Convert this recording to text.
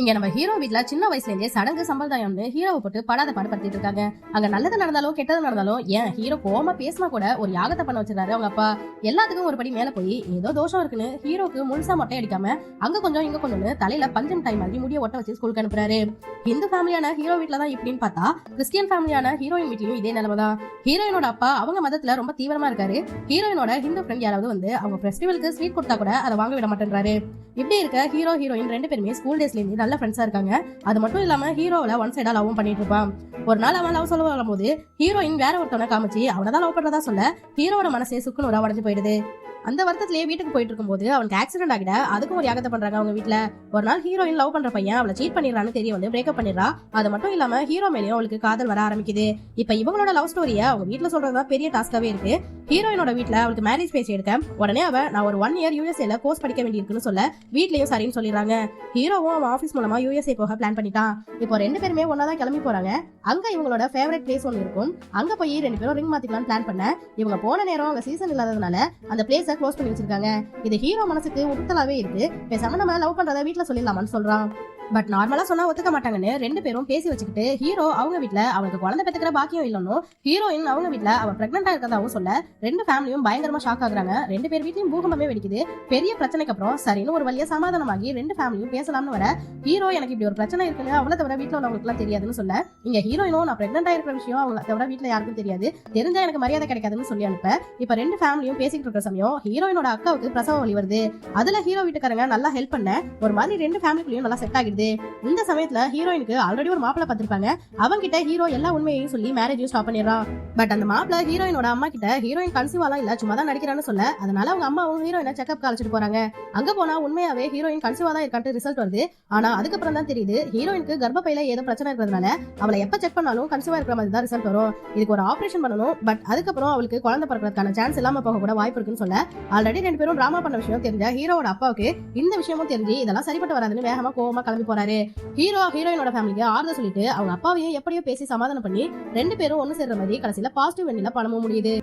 இங்க நம்ம ஹீரோ வீட்ல சின்ன வயசுல இருந்தே சடங்கு சம்பிரதாயம்னு ஹீரோவை போட்டு படாத பாடுபடுத்திட்டு இருக்காங்க. அங்க நல்லது நடந்தாலும் கெட்டது நடந்தாலும் ஏன் ஹீரோ கோமா பேசினா கூட ஒரு யாகத்தை பண்ண வச்சிருக்காரு அவங்க அப்பா. எல்லாத்துக்கும் ஒரு படி மேல போய் ஏதோ தோஷம் இருக்குன்னு ஹீரோக்கு முழுசா மொட்டை அடிக்காம அங்க கொஞ்சம் இங்க கொஞ்சம்னு தலையில பஞ்சம் டைம் மாதிரி முடிய ஒட்ட வச்சு ஸ்கூலுக்கு அனுப்புறாரு. ஹிந்து ஃபேமிலியான ஹீரோ வீட்ல தான் இப்படின்னு பார்த்தா கிறிஸ்டியன் ஃபேமிலியான ஹீரோயின் வீட்லயும் இதே நிலைமை தான். ஹீரோயினோட அப்பா அவங்க மதத்துல ரொம்ப தீவிரமா இருக்காரு. ஹீரோயினோட ஹிந்து ஃப்ரெண்ட் யாராவது வந்து அவங்க ஃபெஸ்டிவலுக்கு ஸ்வீட் கொடுத்தா கூட அதை வாங்க விட மாட்டேன்றாரு. இப்படி இருக்க ஹீரோ ஹீரோயின் ரெண்டு பேருமே ஸ்கூல் டேஸ்ல இருந்து நல்ல ஃப்ரெண்ட்ஸா இருக்காங்க. அது மட்டும் இல்லாம ஹீரோவில ஒன் சைடா லவ் பண்ணிட்டு இருப்பான். ஒரு நாள் அவன் லவ் சொல்ல வரும்போது ஹீரோயின் வேற ஒருத்தவனை காமிச்சு அவனதான் லவ் பண்றதா சொல்ல ஹீரோட மனசே சுக்குநூறா உடைஞ்சு போயிடுது. அந்த வருத்தத்திலேயே வீட்டுக்கு போயிட்டு இருக்கும்போது அவனுக்கு ஆக்சிடென்ட் ஆகிட அதுக்கும் ஒரு யாகத்தை பண்றாங்க அவங்க வீட்டுல. ஒரு நாள் ஹீரோயின் லவ் பண்ற பையன் அவளை சீட் பண்ணிடுறான்னு தெரிய வந்து பிரேக்கப் பண்ணிடுறா. அது மட்டும் இல்லாம ஹீரோ மேலேயும் அவளுக்கு காதல் வர ஆரம்பிக்குது. இப்ப இவங்களோட லவ் ஸ்டோரிய அவங்க வீட்டுல சொல்றதுதான் பெரிய டாஸ்காவே இருக்கு. ஹீரோயினோட வீட்டுல அவளுக்கு மேரேஜ் பேசி எடுக்க உடனே நான் ஒரு 1 year USA கோர்ஸ் படிக்க வேண்டியிருக்குன்னு சொல்ல வீட்லயும் சரின்னு சொல்லிடுறாங்க. ஹீரோவும் அவன் ஆபீஸ் மூலமா USA போக பிளான் பண்ணிட்டான். இப்போ ரெண்டு பேருமே ஒன்னாதான் கிளம்பி போறாங்க. அங்க இவங்களோட ஃபேவரட் பிளேஸ் ஒன்று இருக்கும். அங்க போய் ரெண்டு பேரும் ரிங் மாத்திக்கலாம் பிளான் பண்ண இவங்க போன நேரம் அங்க சீசன் இல்லாததுனால அந்த பிளேஸ க்ளோஸ் பண்ணி வச்சிருக்காங்க. இது ஹீரோ மனசுக்கு உறுத்தலாவே இருக்கு. பேசாம நம்ம லவ் பண்றத வீட்டுல சொல்லிடலாமான்னு சொல்றான். பட் நார்மலா சொன்னா ஒத்துக்க மாட்டாங்கன்னு ரெண்டு பேரும் பேசி வச்சுக்கிட்டு ஹீரோ அவங்க வீட்டுல அவனுக்கு குழந்தை பெற்றுக்கிற பாக்கியம் இல்லைன்னு ஹீரோயின் அவங்க வீட்டுல அவ பிரெக்னெண்டா இருக்கதாவும் சொல்ல ரெண்டு ஃபேமிலியும் பயங்கரமா ஷாக் ஆகுறாங்க. ரெண்டு பேர் வீட்லயும் பூகம்பமே வெடிக்குது. பெரிய பிரச்சனைக்கு அப்புறம் சரின்னு ஒரு வழியா சமாதானமாகி ரெண்டு ஃபேமிலியும் பேசலாம்னு வர ஹீரோ எனக்கு இப்படி ஒரு பிரச்சனை இருக்குன்னு அவளை தவிர வீட்டுல உள்ளவங்களுக்கு எல்லாம் தெரியாதுன்னு சொல்ல இங்க ஹீரோயினும் நான் பிரெக்னெண்டா இருக்கிற விஷயம் அவங்களை தவிர வீட்டுல யாருக்கும் தெரியாது, தெரிஞ்சா எனக்கு மரியாதை கிடைக்காதுன்னு சொல்லி அனுப்ப இப்ப ரெண்டு ஃபேமிலியும் பேசிட்டு இருக்கிற சமயம் ஹீரோயினோட அக்காவுக்கு பிரசவ வலி வருது. அதுல ஹீரோ வீட்டுக்காரங்க நல்லா ஹெல்ப் பண்ண ஒரு மாதிரி ரெண்டு ஃபேமிலிக்குள்ளயும் நல்லா செட் ஆகிடுது. இந்த சமயத்துல ஹீரோயினுக்கு ஆல்ரெடி ஒரு மாப்பிள்ள பார்த்திருப்பாங்க. அவங்க கிட்ட ஹீரோ எல்லா உண்மையையும் சொல்லி மேரேஜையும் ஸ்டாப் பண்ணிடுறான். பட் அந்த மாப்பிள்ள ஹீரோயினோட அம்மா கிட்ட ஹீரோயின் கன்சீவாலாம் இல்ல சும்மா தான் நடிக்கிறான்னு சொல்ல அதனால அவங்க அம்மாவும் ஹீரோயினை செக்அப் அழைச்சிட்டு போறாங்க. அங்க போனா உண்மையாவே ஹீரோயின் கன்சீவா தான் இருக்கான்ட்டு ரிசல்ட் வருது. ஆனா அதுக்கப்புறம் தான் தெரியுது ஹீரோயினுக்கு கர்ப்பப்பையில ஏதோ பிரச்சனை இருக்கிறதுனால அவளை எப்ப செக் பண்ணாலும் கன்சீவா இருக்கிற மாதிரி தான் ரிசல்ட் வரும். இதுக்கு ஒரு ஆபரேஷன் பண்ணணும். பட் அதுக்கப்புறம் அவளுக்கு குழந்தை பிறக்கிறதுக்கான சான்ஸ் இல்லாம போக கூட வாய்ப்பு இருக்குன்னு சொல்ல ஆல்ரெடி ரெண்டு பேரும் டிராமா பண்ண விஷயம் தெரிஞ்ச ஹீரோட அப்பாவுக்கு இந்த விஷயமும் தெரிஞ்சு இதெல்லாம் சரிப்பட்டு வராதுன்னு வேகமா கோவமா கிளம்பி போறாரு. ஹீரோயினோட ஃபேமிலிக்கு ஆறுதல் சொல்லிட்டு அவங்க அப்பாவையும் எப்படியோ பேசி சமாதானம் பண்ணி ரெண்டு பேரும் ஒன்னு சேர்ற மாதிரி கடைசியில பாசிட்டிவ் வெண்ணில பணமும் முடியுது.